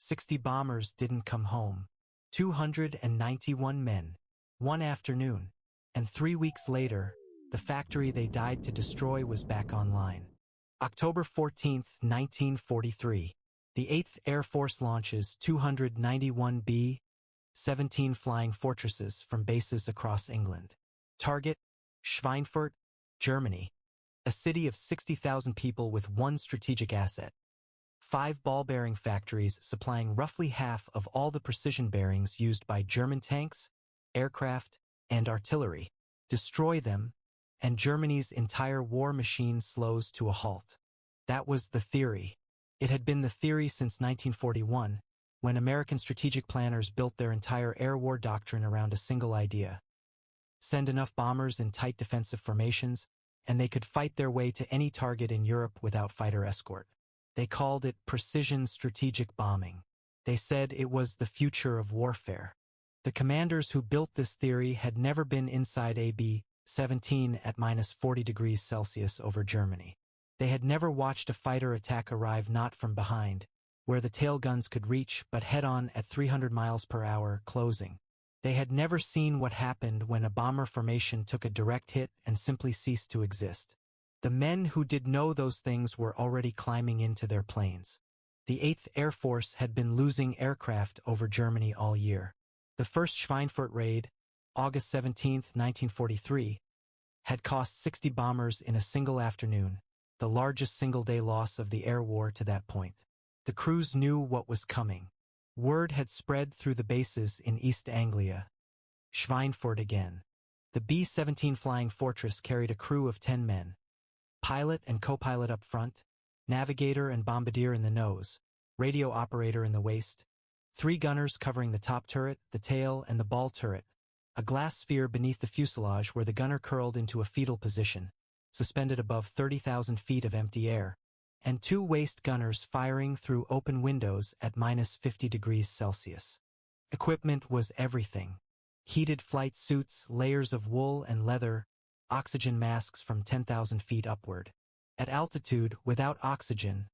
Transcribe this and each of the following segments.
60 bombers didn't come home. 291 men. One afternoon. And 3 weeks later, the factory they died to destroy was back online. October 14, 1943. The 8th Air Force launches 291 B-17 flying fortresses from bases across England. Target, Schweinfurt, Germany. A city of 60,000 people with one strategic asset. 5 ball-bearing factories supplying roughly half of all the precision bearings used by German tanks, aircraft, and artillery. Destroy them, and Germany's entire war machine slows to a halt. That was the theory. It had been the theory since 1941, when American strategic planners built their entire air war doctrine around a single idea. Send enough bombers in tight defensive formations, and they could fight their way to any target in Europe without fighter escort. They called it precision strategic bombing. They said it was the future of warfare. The commanders who built this theory had never been inside a B-17 at -40°C over Germany. They had never watched a fighter attack arrive not from behind, where the tail guns could reach, but head-on at 300 miles per hour, closing. They had never seen what happened when a bomber formation took a direct hit and simply ceased to exist. The men who did know those things were already climbing into their planes. The 8th Air Force had been losing aircraft over Germany all year. The first Schweinfurt raid, August 17, 1943, had cost 60 bombers in a single afternoon, the largest single-day loss of the air war to that point. The crews knew what was coming. Word had spread through the bases in East Anglia. Schweinfurt again. The B-17 Flying Fortress carried a crew of 10 men. Pilot and co-pilot up front, navigator and bombardier in the nose, radio operator in the waist, 3 gunners covering the top turret, the tail, and the ball turret, a glass sphere beneath the fuselage where the gunner curled into a fetal position, suspended above 30,000 feet of empty air, and 2 waist gunners firing through open windows at -50°C. Equipment was everything. Heated flight suits, layers of wool and leather, oxygen masks from 10,000 feet upward. At altitude, without oxygen,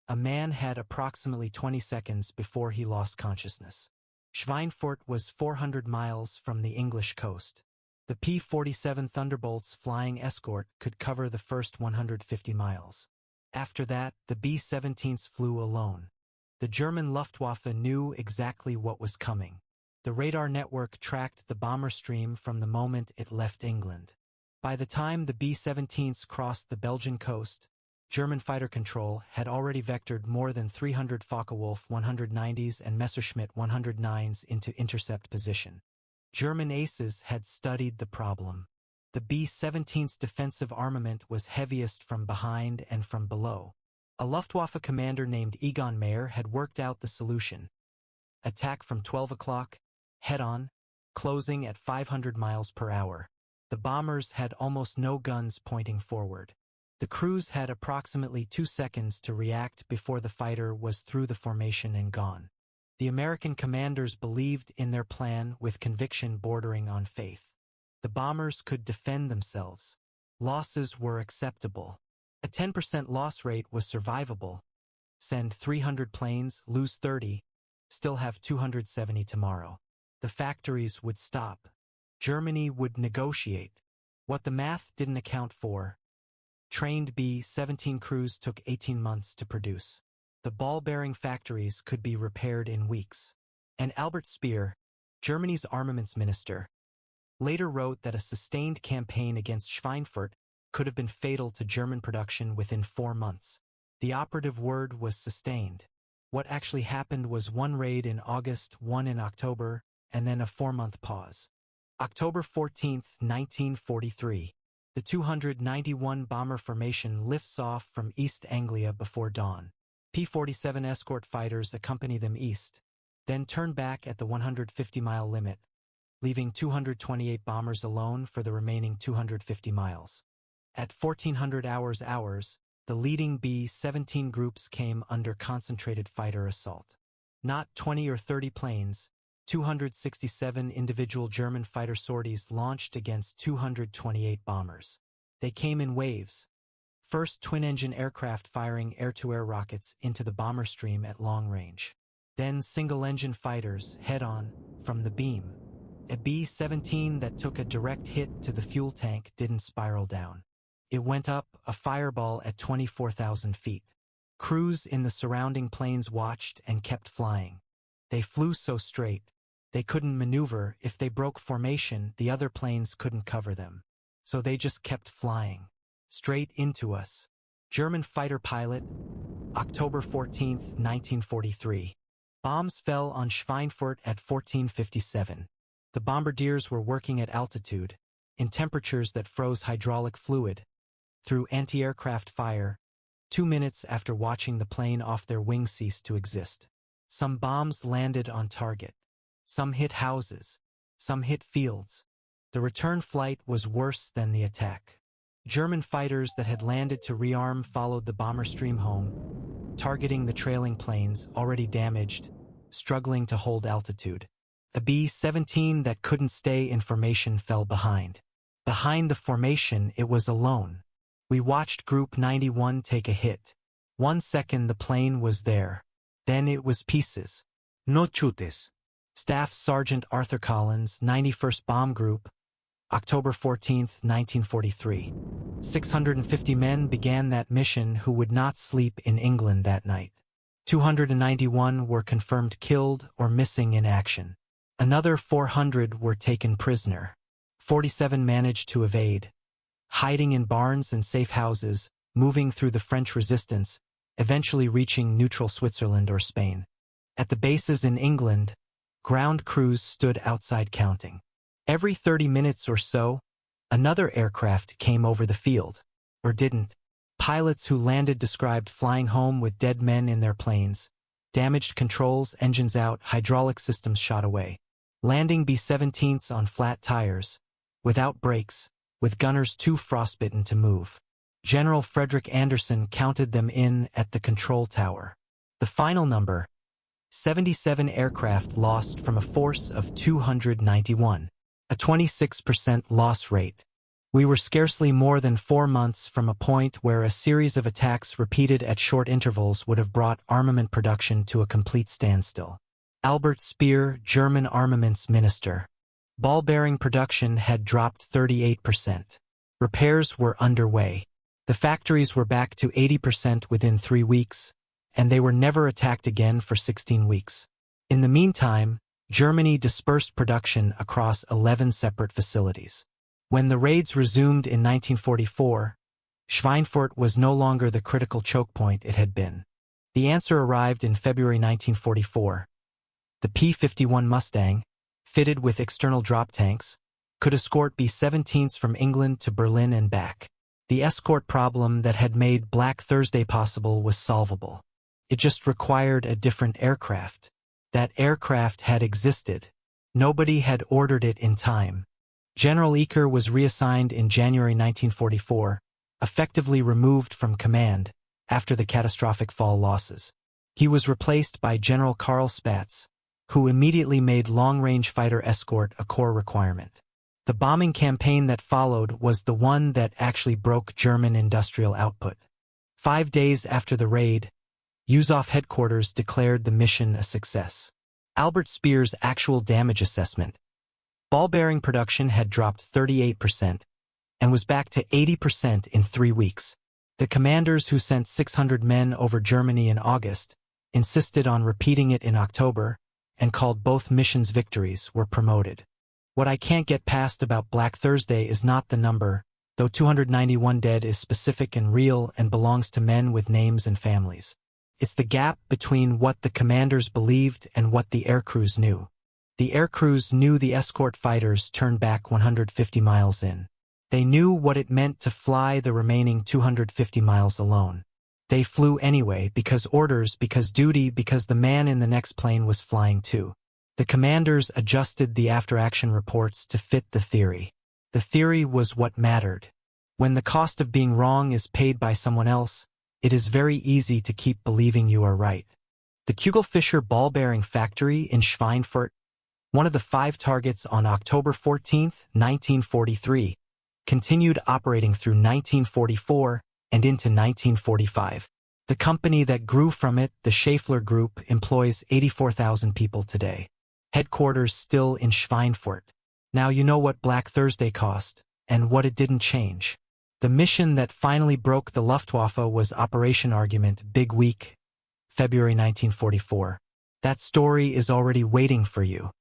a man had approximately 20 seconds before he lost consciousness. Schweinfurt was 400 miles from the English coast. The P-47 Thunderbolt's flying escort could cover the first 150 miles. After that, the B-17s flew alone. The German Luftwaffe knew exactly what was coming. The radar network tracked the bomber stream from the moment it left England. By the time the B-17s crossed the Belgian coast, German fighter control had already vectored more than 300 Focke-Wulf 190s and Messerschmitt 109s into intercept position. German aces had studied the problem. The B-17's defensive armament was heaviest from behind and from below. A Luftwaffe commander named Egon Mayer had worked out the solution. Attack from 12 o'clock, head-on, closing at 500 miles per hour. The bombers had almost no guns pointing forward. The crews had approximately 2 seconds to react before the fighter was through the formation and gone. The American commanders believed in their plan with conviction bordering on faith. The bombers could defend themselves. Losses were acceptable. A 10% loss rate was survivable. Send 300 planes, lose 30, still have 270 tomorrow. The factories would stop. Germany would negotiate. What the math didn't account for. Trained B-17 crews took 18 months to produce. The ball-bearing factories could be repaired in weeks. And Albert Speer, Germany's armaments minister, later wrote that a sustained campaign against Schweinfurt could have been fatal to German production within 4 months. The operative word was sustained. What actually happened was 1 raid in August, 1 in October, and then a 4-month pause. October 14, 1943. The 291 bomber formation lifts off from East Anglia before dawn. P-47 escort fighters accompany them east, then turn back at the 150-mile limit, leaving 228 bombers alone for the remaining 250 miles. At 1400 hours, the leading B-17 groups came under concentrated fighter assault. Not 20 or 30 planes, 267 individual German fighter sorties launched against 228 bombers. They came in waves. First twin-engine aircraft firing air-to-air rockets into the bomber stream at long range. Then single-engine fighters, head-on, from the beam. A B-17 that took a direct hit to the fuel tank didn't spiral down. It went up, a fireball at 24,000 feet. Crews in the surrounding planes watched and kept flying. They flew so straight, they couldn't maneuver. If they broke formation, the other planes couldn't cover them. So they just kept flying. Straight into us. German fighter pilot, October 14, 1943. Bombs fell on Schweinfurt at 14:57. The bombardiers were working at altitude, in temperatures that froze hydraulic fluid, through anti-aircraft fire, 2 minutes after watching the plane off their wings cease to exist. Some bombs landed on target. Some hit houses. Some hit fields. The return flight was worse than the attack. German fighters that had landed to rearm followed the bomber stream home, targeting the trailing planes, already damaged, struggling to hold altitude. A B-17 that couldn't stay in formation fell behind. Behind the formation, it was alone. We watched Group 91 take a hit. 1 second the plane was there. Then it was pieces. No chutes. Staff Sergeant Arthur Collins, 91st Bomb Group, October 14, 1943. 650 men began that mission who would not sleep in England that night. 291 were confirmed killed or missing in action. Another 400 were taken prisoner. 47 managed to evade, hiding in barns and safe houses, moving through the French resistance, eventually reaching neutral Switzerland or Spain. At the bases in England, ground crews stood outside counting. Every 30 minutes or so, another aircraft came over the field, or didn't. Pilots who landed described flying home with dead men in their planes, damaged controls, engines out, hydraulic systems shot away. Landing B-17s on flat tires, without brakes, with gunners too frostbitten to move. General Frederick Anderson counted them in at the control tower. The final number, 77 aircraft lost from a force of 291, a 26% loss rate. We were scarcely more than 4 months from a point where a series of attacks repeated at short intervals would have brought armament production to a complete standstill. Albert Speer, German armaments minister. Ball-bearing production had dropped 38%. Repairs were underway. The factories were back to 80% within 3 weeks, and they were never attacked again for 16 weeks. In the meantime, Germany dispersed production across 11 separate facilities. When the raids resumed in 1944, Schweinfurt was no longer the critical choke point it had been. The answer arrived in February 1944. The P-51 Mustang, fitted with external drop tanks, could escort B-17s from England to Berlin and back. The escort problem that had made Black Thursday possible was solvable. It just required a different aircraft. That aircraft had existed. Nobody had ordered it in time. General Eaker was reassigned in January 1944, effectively removed from command after the catastrophic fall losses. He was replaced by General Karl Spaatz, who immediately made long-range fighter escort a core requirement. The bombing campaign that followed was the one that actually broke German industrial output. 5 days after the raid, USAF headquarters declared the mission a success. Albert Speer's actual damage assessment. Ball-bearing production had dropped 38% and was back to 80% in 3 weeks. The commanders who sent 600 men over Germany in August insisted on repeating it in October and called both missions victories were promoted. What I can't get past about Black Thursday is not the number, though 291 dead is specific and real and belongs to men with names and families. It's the gap between what the commanders believed and what the aircrews knew. The aircrews knew the escort fighters turned back 150 miles in. They knew what it meant to fly the remaining 250 miles alone. They flew anyway, because orders, because duty, because the man in the next plane was flying too. The commanders adjusted the after-action reports to fit the theory. The theory was what mattered. When the cost of being wrong is paid by someone else, it is very easy to keep believing you are right. The Kugelfischer ball-bearing factory in Schweinfurt, one of the 5 targets on October 14, 1943, continued operating through 1944 and into 1945. The company that grew from it, the Schaeffler Group, employs 84,000 people today. Headquarters still in Schweinfurt. Now you know what Black Thursday cost, and what it didn't change. The mission that finally broke the Luftwaffe was Operation Argument Big Week, February 1944. That story is already waiting for you.